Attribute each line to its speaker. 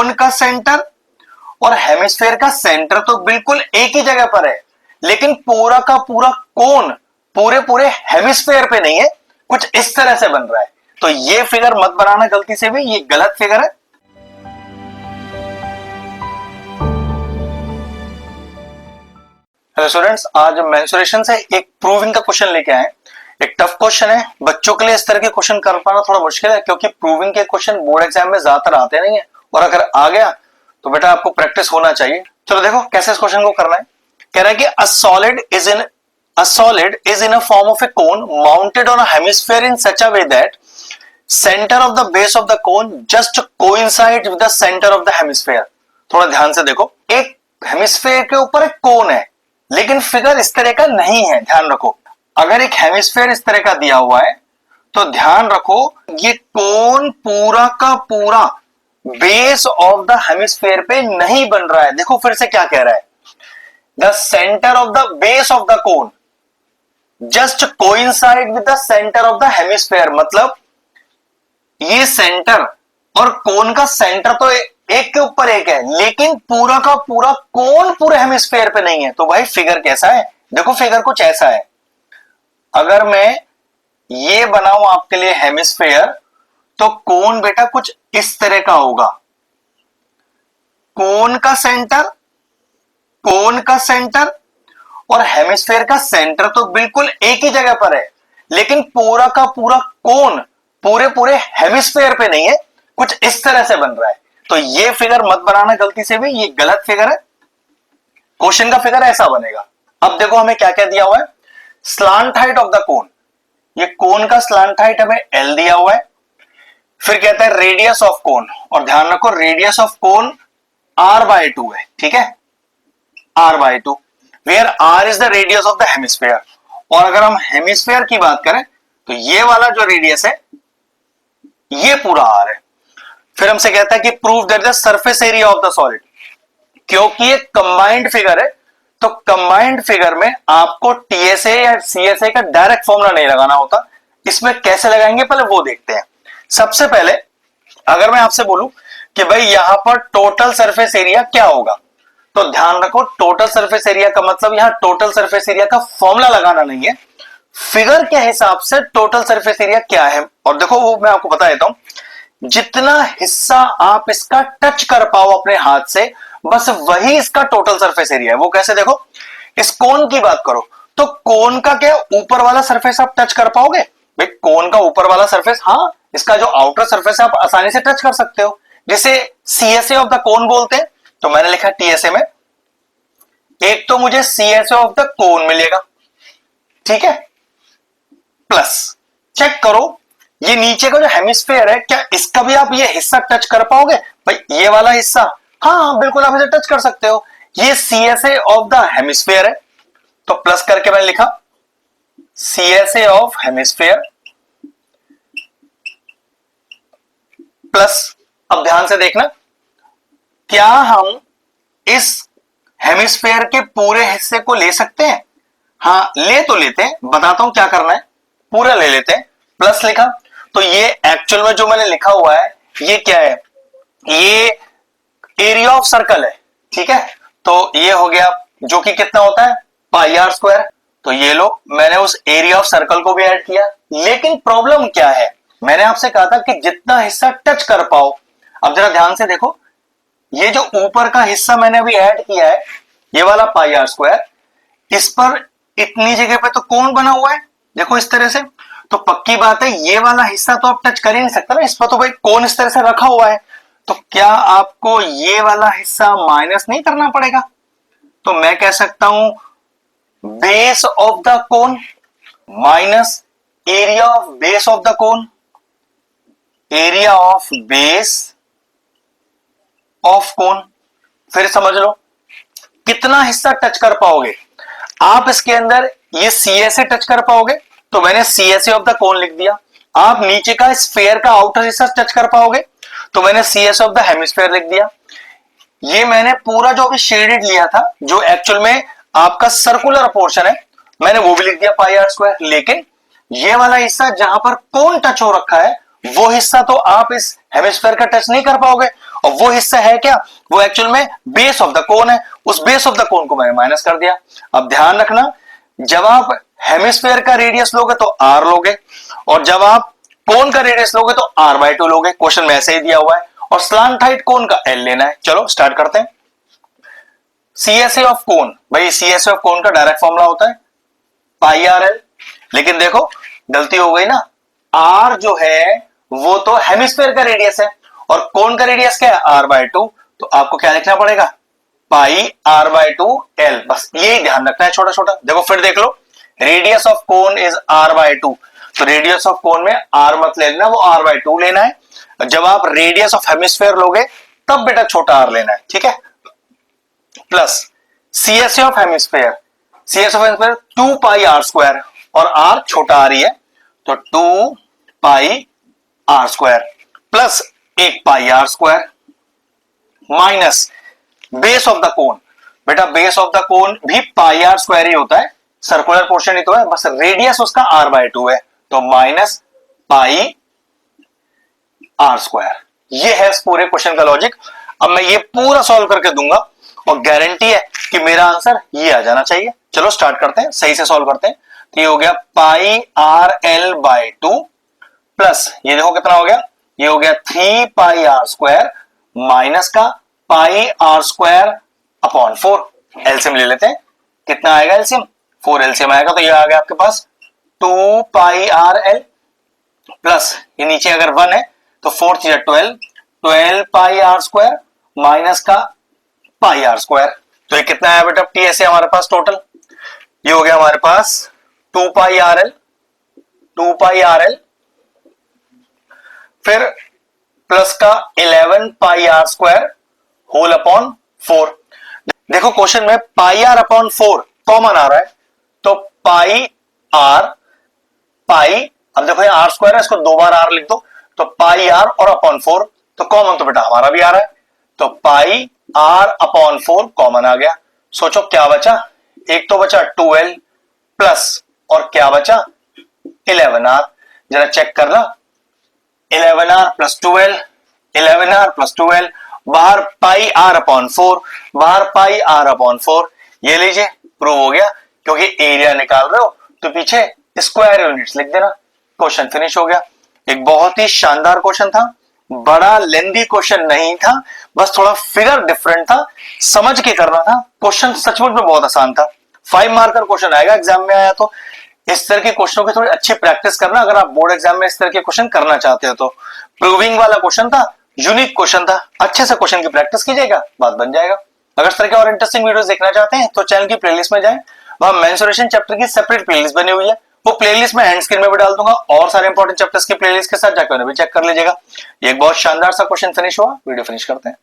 Speaker 1: कोन का सेंटर और हेमिस्फेयर का सेंटर तो बिल्कुल एक ही जगह पर है, लेकिन पूरा का पूरा कोन पूरे पूरे हेमिस्फेयर पे नहीं है, कुछ इस तरह से बन रहा है। तो ये फिगर मत बनाना गलती से भी, ये गलत फिगर है। हेलो स्टूडेंट्स, आज मेंसुरेशन से एक प्रूविंग का क्वेश्चन लेके आए। एक टफ क्वेश्चन है, बच्चों के लिए इस तरह के क्वेश्चन कर पाना थोड़ा मुश्किल है, क्योंकि प्रूविंग के क्वेश्चन बोर्ड एग्जाम में ज्यादातर आते नहीं है, और अगर आ गया तो बेटा आपको प्रैक्टिस होना चाहिए। चलो देखो कैसे इस क्वेश्चन को करना है। कह रहा है कि अ solid is in a form of a cone mounted on a hemisphere in such a way that center of the base of the cone just coincides with the center of the hemisphere। थोड़ा ध्यान से देखो, एक hemisphere के ऊपर एक कोन है, लेकिन फिगर इस तरह का नहीं है। ध्यान रखो, अगर एक हेमिस्फेयर इस तरह का दिया हुआ है तो ध्यान रखो ये कोन पूरा का पूरा बेस ऑफ द हेमिस्फेयर पे नहीं बन रहा है। देखो फिर से क्या कह रहा है, the centre of the base of the cone just coincide with the centre of the hemisphere. मतलब ये सेंटर और कोन का सेंटर तो एक के ऊपर एक है, लेकिन पूरा का पूरा कोन पूरे हेमिस्फेयर पे नहीं है। तो भाई फिगर कैसा है, देखो फिगर कुछ ऐसा है। अगर मैं ये बनाऊं आपके लिए हेमिस्फेयर, तो कोन बेटा कुछ इस तरह का होगा। कोन का सेंटर और हेमिस्फेयर का सेंटर तो बिल्कुल एक ही जगह पर है, लेकिन पूरा का पूरा कोन पूरे पूरे हेमिस्फेयर पे नहीं है, कुछ इस तरह से बन रहा है। तो ये फिगर मत बनाना गलती से भी, ये गलत फिगर है। क्वेश्चन का फिगर ऐसा बनेगा। अब देखो हमें क्या क्या दिया हुआ है, slant height of the cone. ये कोन का स्लांट हाइट हमें L दिया हुआ है। फिर कहता है रेडियस ऑफ कोन, और ध्यान रखो रेडियस ऑफ कोन R/2 है, ठीक है, R/2, where R is the radius of the hemisphere. और अगर हम हेमिस्फेयर की बात करें तो ये वाला जो रेडियस है ये पूरा R है। फिर हमसे कहता है कि prove that the surface area of the solid. क्योंकि ये कंबाइंड फिगर है, तो कंबाइंड फिगर में आपको टीएसए या सीएसए का डायरेक्ट फॉर्मूला नहीं लगाना होता। इसमें कैसे लगाएंगे पहले वो देखते हैं। सबसे पहले अगर मैं आपसे बोलूं कि भाई यहां पर टोटल सरफेस एरिया क्या होगा, तो ध्यान रखो टोटल सरफेस एरिया का मतलब यहां टोटल सरफेस एरिया का फॉर्मूला लगाना नहीं है, फिगर के हिसाब से टोटल सरफेस एरिया क्या है। और देखो वो मैं आपको बता देता हूं, जितना हिस्सा आप इसका टच कर पाओ अपने हाथ से, बस वही इसका टोटल सरफेस एरिया है। वो कैसे, देखो इस कोन की बात करो तो कोन का क्या ऊपर वाला सरफेस आप टच कर पाओगे, भाई कोन का ऊपर वाला सरफेस, हाँ इसका जो आउटर सरफेस है आप आसानी से टच कर सकते हो, जिसे सीएसए ऑफ द कोन बोलते हैं। तो मैंने लिखा टीएसए में, एक तो मुझे सीएसए ऑफ द कोन मिलेगा, ठीक है, प्लस चेक करो ये नीचे का जो हेमिस्फेयर है, क्या इसका भी आप ये हिस्सा टच कर पाओगे, भाई ये वाला हिस्सा, हाँ बिल्कुल आप इसे टच कर सकते हो, ये सीएसए ऑफ द हेमिस्फेयर है। तो प्लस करके मैंने लिखा सीएसए ऑफ हेमिस्फेयर प्लस, अब ध्यान से देखना, क्या हम इस हेमिस्फेयर के पूरे हिस्से को ले सकते हैं, हाँ ले तो लेते हैं, बताता हूं क्या करना है, पूरा ले लेते हैं। प्लस लिखा, तो ये एक्चुअल में जो मैंने लिखा हुआ है ये क्या है, ये एरिया ऑफ सर्कल है, ठीक है। तो ये हो गया जो कि कितना होता है πr²। तो ये लो मैंने उस एरिया ऑफ सर्कल को भी ऐड किया, लेकिन प्रॉब्लम क्या है, मैंने आपसे कहा था कि जितना हिस्सा टच कर पाओ। अब जरा ध्यान से देखो, ये जो ऊपर का हिस्सा मैंने अभी ऐड किया है ये वाला πr², इस पर इतनी जगह पे तो कोण बना हुआ है, देखो इस तरह से, तो पक्की बात है ये वाला हिस्सा तो आप टच कर ही नहीं सकता ना, इस पर तो भाई कोण इस तरह से रखा हुआ है। तो क्या आपको ये वाला हिस्सा माइनस नहीं करना पड़ेगा, तो मैं कह सकता हूं base of the cone minus area of base of the cone, area of base of cone. फिर समझ लो कितना हिस्सा टच कर पाओगे आप, इसके अंदर ये सीएसए टच कर पाओगे, तो मैंने सीएसए ऑफ द कोन लिख दिया। आप नीचे का स्फीयर का आउटर हिस्सा टच कर पाओगे, तो मैंने सीएसए ऑफ द हेमिस्फीयर लिख दिया। ये मैंने पूरा जो अभी शेडेड लिया था, जो एक्चुअल में आपका सर्कुलर पोर्शन है, मैंने वो भी लिख दिया πr²। लेकिन ये वाला हिस्सा जहां पर कोन टच हो रखा है, वो हिस्सा तो आप इस हेमिस्फीयर का टच नहीं कर पाओगे, और वो हिस्सा है क्या, वो एक्चुअल में बेस ऑफ द कोन है, उस बेस ऑफ द कोन को मैंने माइनस कर दिया। अब ध्यान रखना, जब आप हेमिस्फेयर का रेडियस लोगे तो r लोगे, और जब आप कोन का रेडियस लोगे तो r/2 लोगे। क्वेश्चन में ऐसे ही दिया हुआ है, और स्लांट हाइट कोन का l लेना है। चलो स्टार्ट करते हैं। CSA ऑफ कोन, भाई CSA ऑफ कोन का डायरेक्ट फॉर्मूला होता है पाई आर एल, लेकिन देखो गलती हो गई ना, r जो है वो तो हेमिस्फेयर का रेडियस है और कोन का रेडियस क्या है r/2, तो आपको क्या लिखना पड़ेगा पाई r/2 l, बस यही ध्यान रखना है छोटा छोटा। देखो फिर देख लो, radius of cone is r/2, तो रेडियस ऑफ कोन में r मत ले लेना, वो r/2 लेना है। जब आप रेडियस ऑफ हेमिस्फेयर लोगे तब बेटा छोटा r लेना है, ठीक है। Plus CSA of hemisphere, CSA of hemisphere 2 pi r square, और r छोटा r ही है तो 2 पाई r square plus 1 pi r square minus base of the cone. बेटा बेस ऑफ द कोन भी पाई r स्क्वायर ही होता है, सर्कुलर पोर्शन ही तो है, बस रेडियस उसका r/2 है, तो माइनस पाई r स्क्वायर। ये है इस पूरे क्वेश्चन का लॉजिक। अब मैं ये पूरा सॉल्व करके दूंगा और गारंटी है कि मेरा आंसर ये आ जाना चाहिए। चलो स्टार्ट करते हैं, सही से सॉल्व करते हैं। तो ये हो गया पाई r/l/2 प्लस ये देखो कितना हो गया, ये हो गया 3 पाई r स्क्वायर माइनस का पाई r स्क्वायर अपॉन 4। एलसीएम ले लेते हैं, कितना आएगा एलसीएम, 4 एलसीएम आएगा, तो ये आ गया आपके पास 2 पाई r/l प्लस ये नीचे अगर 1 है तो 4 चीज 12 पाई r स्क्वायर माइनस का पाई r स्क्वायर। तो ये कितना है बेटा टीएसए हमारे पास टोटल, ये हो गया हमारे पास 2 पाई r/l फिर प्लस का 11 पाई r स्क्वायर होल अपॉन 4। देखो क्वेश्चन में पाई r अपॉन 4 कॉमन आ रहा है, तो पाई r पाई, अब देखो ये r स्क्वायर है, इसको 2 बार r लिख दो, तो पाई r और अपॉन 4, तो कॉमन तो बेटा हमारा भी आ रहा है, तो पाई r अपॉन 4 कॉमन आ गया। सोचो क्या बचा, एक तो बचा 2l प्लस और क्या बचा 11r, जरा चेक करना, 11r प्लस 12, 11r प्लस 12, बाहर पाई r अपॉन 4, बाहर पाई r अपॉन 4, ये लीजिए प्रूव हो गया। क्योंकि एरिया निकाल रहे हो तो पीछे स्क्वायर यूनिट्स लिख देना, क्वेश्चन फिनिश हो गया। एक बहुत ही शानदार क्वेश्चन था, बड़ा लेंदी क्वेश्चन नहीं था, बस थोड़ा फिगर डिफरेंट था, समझ के करना था। क्वेश्चन सचमुच में बहुत आसान था, 5 मार्कर क्वेश्चन आएगा एग्जाम में आया तो इस तरह के क्वेश्चनों की थोड़ी अच्छी प्रैक्टिस करना, अगर आप बोर्ड एग्जाम में इस तरह के क्वेश्चन करना चाहते हो तो। प्रूविंग वाला क्वेश्चन था, यूनिक क्वेश्चन था, अच्छे से क्वेश्चन की प्रैक्टिस कीजिएगा, बात बन जाएगा। अगर इस तरह के और इंटरेस्टिंग वीडियोस देखना चाहते हैं तो चैनल की प्लेलिस्ट में जाएं, वहां मेंसुरेशन चैप्टर की सेपरेट प्लेलिस्ट बनी हुई है, वो प्लेलिस्ट में एंड स्क्रीन में भी डाल दूंगा, और सारे इंपॉर्टेंट चैप्टर्स की प्लेलिस्ट के साथ जाकर उन्हें भी चेक कर लीजिएगा। ये एक बहुत शानदार सा क्वेश्चन फिनिश हुआ, वीडियो फिनिश करते हैं।